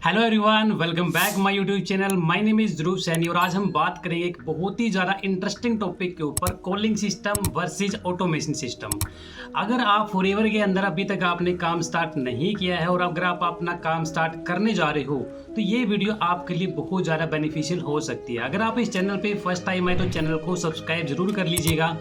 Hello everyone, welcome back my YouTube channel. My name is Dhruv Saini और आज हम बात करेंगे एक बहुत ही ज़्यादा इंटरेस्टिंग टॉपिक के ऊपर, calling system versus automation system. अगर आप फॉरएवर के अंदर अभी तक आपने काम स्टार्ट नहीं किया है और अगर आप अपना काम स्टार्ट करने जा रहे हो तो ये वीडियो आपके लिए बहुत ज़्यादा बेनिफिशियल हो सकती है। अगर आप इस चैनल पर फर्स्ट टाइम आए तो चैनल को सब्सक्राइब जरूर कर लीजिएगा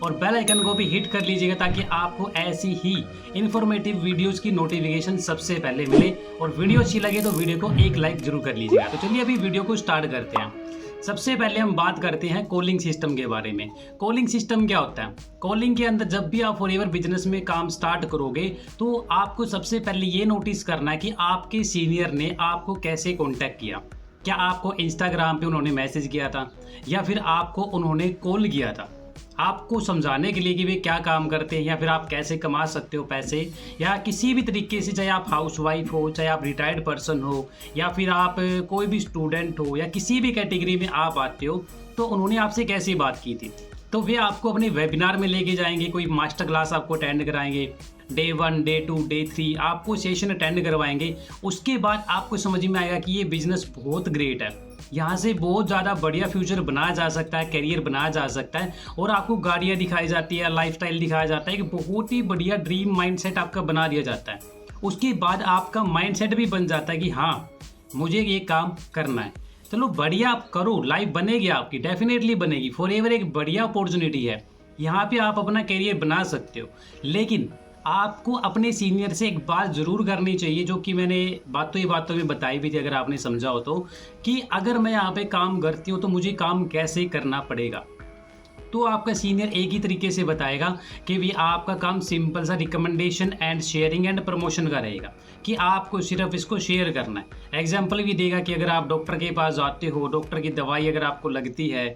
और बेल आइकन को भी हिट कर लीजिएगा ताकि आपको ऐसी ही इन्फॉर्मेटिव वीडियोस की नोटिफिकेशन सबसे पहले मिले। और वीडियो अच्छी लगे तो वीडियो को एक लाइक जरूर कर लीजिएगा। तो चलिए अभी वीडियो को स्टार्ट करते हैं। सबसे पहले हम बात करते हैं कॉलिंग सिस्टम के बारे में। कॉलिंग सिस्टम क्या होता है? कॉलिंग के अंदर जब भी आप फॉरएवर बिजनेस में काम स्टार्ट करोगे तो आपको सबसे पहले ये नोटिस करना है कि आपके सीनियर ने आपको कैसे कॉन्टैक्ट किया। क्या आपको इंस्टाग्राम पे उन्होंने मैसेज किया था या फिर आपको उन्होंने कॉल किया था आपको समझाने के लिए कि वे क्या काम करते हैं या फिर आप कैसे कमा सकते हो पैसे, या किसी भी तरीके से, चाहे आप हाउसवाइफ हो, चाहे आप रिटायर्ड पर्सन हो या फिर आप कोई भी स्टूडेंट हो या किसी भी कैटेगरी में आप आते हो, तो उन्होंने आपसे कैसे बात की थी। तो वे आपको अपने वेबिनार में लेके जाएंगे, कोई मास्टर क्लास आपको अटेंड कराएंगे, डे 1, डे 2, डे 3 आपको सेशन अटेंड करवाएंगे। उसके बाद आपको समझ में आएगा कि ये बिज़नेस बहुत ग्रेट है, यहाँ से बहुत ज़्यादा बढ़िया फ्यूचर बनाया जा सकता है, करियर बनाया जा सकता है। और आपको गाड़ियाँ दिखाई जाती है, लाइफस्टाइल दिखाया जाता है, कि बहुत ही बढ़िया ड्रीम माइंडसेट आपका बना दिया जाता है। उसके बाद आपका माइंडसेट भी बन जाता है कि हाँ मुझे ये काम करना है। चलो बढ़िया, आप करो, लाइफ बनेगी आपकी, डेफिनेटली बनेगी। फॉरएवर एक बढ़िया अपॉर्चुनिटी है, यहाँ पे आप अपना करियर बना सकते हो। लेकिन आपको अपने सीनियर से एक बात ज़रूर करनी चाहिए, जो कि मैंने बातों में बताई भी थी, अगर आपने समझा हो तो, कि अगर मैं यहाँ पे काम करती हूँ तो मुझे काम कैसे करना पड़ेगा। तो आपका सीनियर एक ही तरीके से बताएगा कि भी आपका काम सिंपल सा recommendation and sharing and promotion का रहेगा, कि आपको सिर्फ इसको शेयर करना है। एग्जाम्पल भी देगा कि अगर आप डॉक्टर के पास जाते हो, डॉक्टर की दवाई अगर आपको लगती है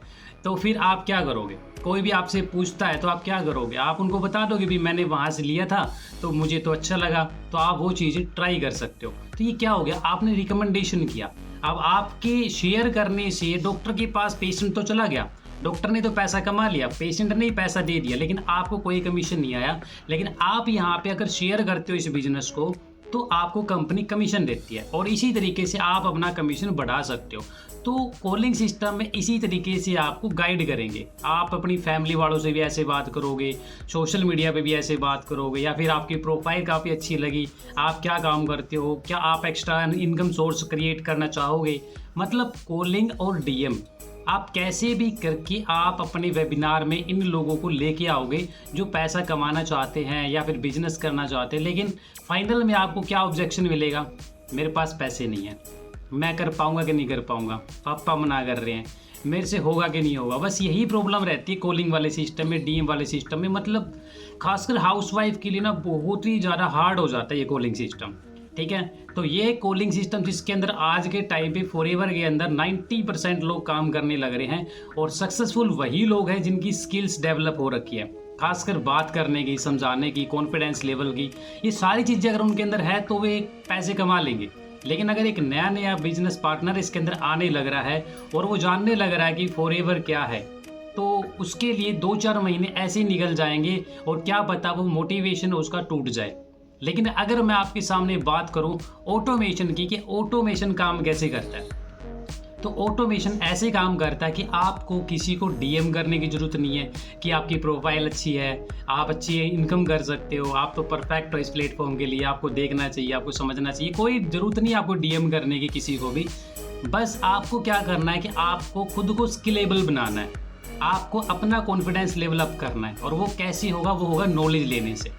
तो फिर आप क्या करोगे। कोई भी आपसे पूछता है तो आप क्या करोगे, आप उनको बता दोगे भी मैंने वहाँ से लिया था तो मुझे तो अच्छा लगा, तो आप वो चीज़ें ट्राई कर सकते हो। तो ये क्या हो गया, आपने रिकमेंडेशन किया। अब आपके शेयर करने से डॉक्टर के पास पेशेंट तो चला गया, डॉक्टर ने तो पैसा कमा लिया, पेशेंट ने ही पैसा दे दिया, लेकिन आपको कोई कमीशन नहीं आया। लेकिन आप यहाँ पे अगर शेयर करते हो इस बिजनेस को तो आपको कंपनी कमीशन देती है और इसी तरीके से आप अपना कमीशन बढ़ा सकते हो। तो कॉलिंग सिस्टम में इसी तरीके से आपको गाइड करेंगे। आप अपनी फैमिली वालों से भी ऐसे बात करोगे, सोशल मीडिया पे भी ऐसे बात करोगे, या फिर आपकी प्रोफाइल काफ़ी अच्छी लगी, आप क्या काम करते हो, क्या आप एक्स्ट्रा इनकम सोर्स क्रिएट करना चाहोगे। मतलब कॉलिंग और डीएम आप कैसे भी करके आप अपने वेबिनार में इन लोगों को लेके आओगे जो पैसा कमाना चाहते हैं या फिर बिजनेस करना चाहते हैं। लेकिन फाइनल में आपको क्या ऑब्जेक्शन मिलेगा, मेरे पास पैसे नहीं है, मैं कर पाऊंगा कि नहीं कर पाऊंगा, पापा मना कर रहे हैं, मेरे से होगा कि नहीं होगा। बस यही प्रॉब्लम रहती है कॉलिंग वाले सिस्टम में, डीएम वाले सिस्टम में। मतलब खासकर हाउसवाइफ के लिए ना बहुत ही ज़्यादा हार्ड हो जाता है ये कॉलिंग सिस्टम, ठीक है। तो ये कॉलिंग सिस्टम जिसके अंदर आज के टाइम पे फॉरएवर के अंदर 90% लोग काम करने लग रहे हैं, और सक्सेसफुल वही लोग हैं जिनकी स्किल्स डेवलप हो रखी है, खासकर बात करने की, समझाने की, कॉन्फिडेंस लेवल की। ये सारी चीज़ें अगर उनके अंदर है तो वे पैसे कमा लेंगे। लेकिन अगर एक नया नया बिजनेस पार्टनर इसके अंदर आने लग रहा है और वो जानने लग रहा है कि फॉरएवर क्या है, तो उसके लिए 2-4 महीने ऐसे ही निकल जाएंगे और क्या पता वो मोटिवेशन उसका टूट जाए। लेकिन अगर मैं आपके सामने बात करूं ऑटोमेशन की, कि ऑटोमेशन काम कैसे करता है, तो ऑटोमेशन ऐसे काम करता है कि आपको किसी को डीएम करने की ज़रूरत नहीं है कि आपकी प्रोफाइल अच्छी है, आप अच्छी इनकम कर सकते हो, आप तो परफेक्ट हो इस प्लेटफॉर्म के लिए, आपको देखना चाहिए, आपको समझना चाहिए। कोई ज़रूरत नहीं है आपको डीएम करने की किसी को भी। बस आपको क्या करना है कि आपको खुद को स्किलेबल बनाना है, आपको अपना कॉन्फिडेंस लेवल अप करना है। और वो कैसे होगा, वो होगा नॉलेज लेने से।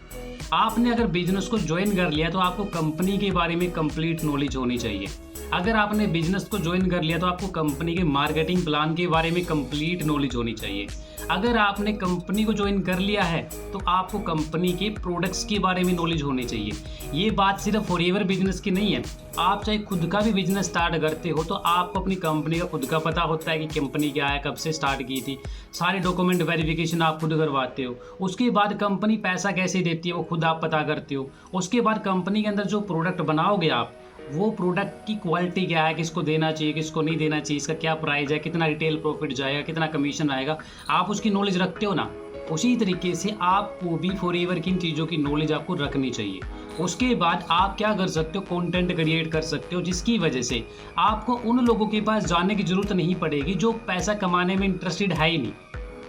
आपने अगर बिजनेस को ज्वाइन कर लिया तो आपको कंपनी के बारे में कंप्लीट नॉलेज होनी चाहिए। अगर आपने बिजनेस को ज्वाइन कर लिया तो आपको कंपनी के मार्केटिंग प्लान के बारे में कंप्लीट नॉलेज होनी चाहिए। अगर आपने कंपनी को ज्वाइन कर लिया है तो आपको कंपनी के प्रोडक्ट्स के बारे में नॉलेज होनी चाहिए। ये बात सिर्फ फॉरएवर बिजनेस की नहीं है, आप चाहे खुद का भी बिजनेस स्टार्ट करते हो तो आपको अपनी कंपनी का खुद का पता होता है कि कंपनी क्या है, कब से स्टार्ट की थी, सारे डॉक्यूमेंट वेरिफिकेशन आप खुद करवाते हो। उसके बाद कंपनी पैसा कैसे देती है वो खुद आप पता करते हो। उसके बाद कंपनी के अंदर जो प्रोडक्ट बनाओगे आप, वो प्रोडक्ट की क्वालिटी क्या है, किसको देना चाहिए, किसको नहीं देना चाहिए, इसका क्या प्राइस है, कितना रिटेल प्रॉफिट जाएगा, कितना कमीशन आएगा, आप उसकी नॉलेज रखते हो ना। उसी तरीके से आपको भी फॉरएवर की इन चीज़ों की नॉलेज आपको रखनी चाहिए। उसके बाद आप क्या कर सकते हो, कंटेंट क्रिएट कर सकते हो जिसकी वजह से आपको उन लोगों के पास जाने की ज़रूरत नहीं पड़ेगी जो पैसा कमाने में इंटरेस्टेड है ही नहीं,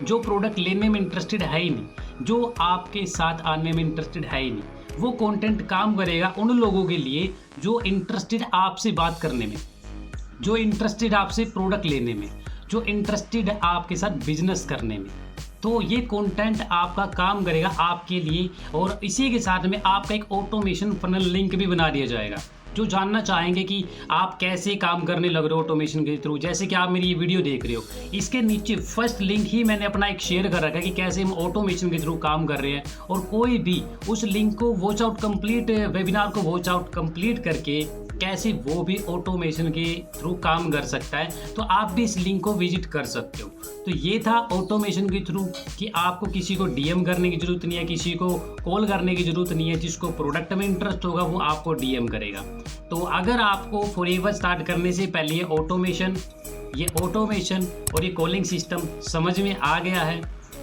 जो प्रोडक्ट लेने में इंटरेस्टेड है ही नहीं, जो आपके साथ आने में इंटरेस्टेड है ही नहीं। वो कंटेंट काम करेगा उन लोगों के लिए जो इंटरेस्टेड आपसे बात करने में, जो इंटरेस्टेड आपसे प्रोडक्ट लेने में, जो इंटरेस्टेड आपके साथ बिजनेस करने में। तो ये कंटेंट आपका काम करेगा आपके लिए, और इसी के साथ में आपका एक ऑटोमेशन फनल लिंक भी बना दिया जाएगा। जो जानना चाहेंगे कि आप कैसे काम करने लग रहे हो ऑटोमेशन के थ्रू, जैसे कि आप मेरी ये वीडियो देख रहे हो, इसके नीचे फर्स्ट लिंक ही मैंने अपना एक शेयर कर रखा है कि कैसे हम ऑटोमेशन के थ्रू काम कर रहे हैं। और कोई भी उस लिंक को वॉच आउट कंप्लीट, वेबिनार को वॉच आउट कंप्लीट करके कैसे वो भी ऑटोमेशन के थ्रू काम कर सकता है, तो आप भी इस लिंक को विजिट कर सकते हो। तो ये था ऑटोमेशन के थ्रू कि आपको किसी को डीएम करने की ज़रूरत नहीं है, किसी को कॉल करने की ज़रूरत नहीं है। जिसको प्रोडक्ट में इंटरेस्ट होगा वो आपको डीएम करेगा। तो अगर आपको फॉरएवर स्टार्ट करने से पहले ये ऑटोमेशन और ये कॉलिंग सिस्टम समझ में आ गया है,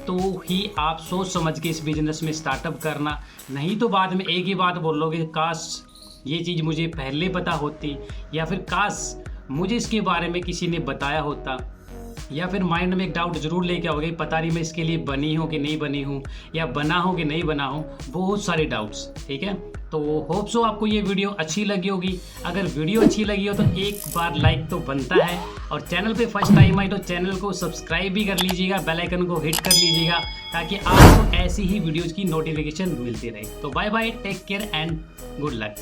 तो ही आप सोच समझ के इस बिज़नेस में स्टार्टअप करना। नहीं तो बाद में एक ही बात बोलोगे, काश ये चीज़ मुझे पहले पता होती, या फिर काश मुझे इसके बारे में किसी ने बताया होता, या फिर माइंड में एक डाउट ज़रूर लेके आओगे, पता नहीं मैं इसके लिए बनी हूँ कि नहीं बनी हूँ, या बना हूँ कि नहीं बना हूँ, बहुत सारे डाउट्स। ठीक है, तो होप सो आपको ये वीडियो अच्छी लगी होगी। अगर वीडियो अच्छी लगी हो तो एक बार लाइक तो बनता है, और चैनल पे फर्स्ट टाइम आए तो चैनल को सब्सक्राइब भी कर लीजिएगा, बेल आइकन को हिट कर लीजिएगा, ताकि आपको ऐसी ही वीडियोज़ की नोटिफिकेशन मिलती रहे। तो bye bye, take care and good luck.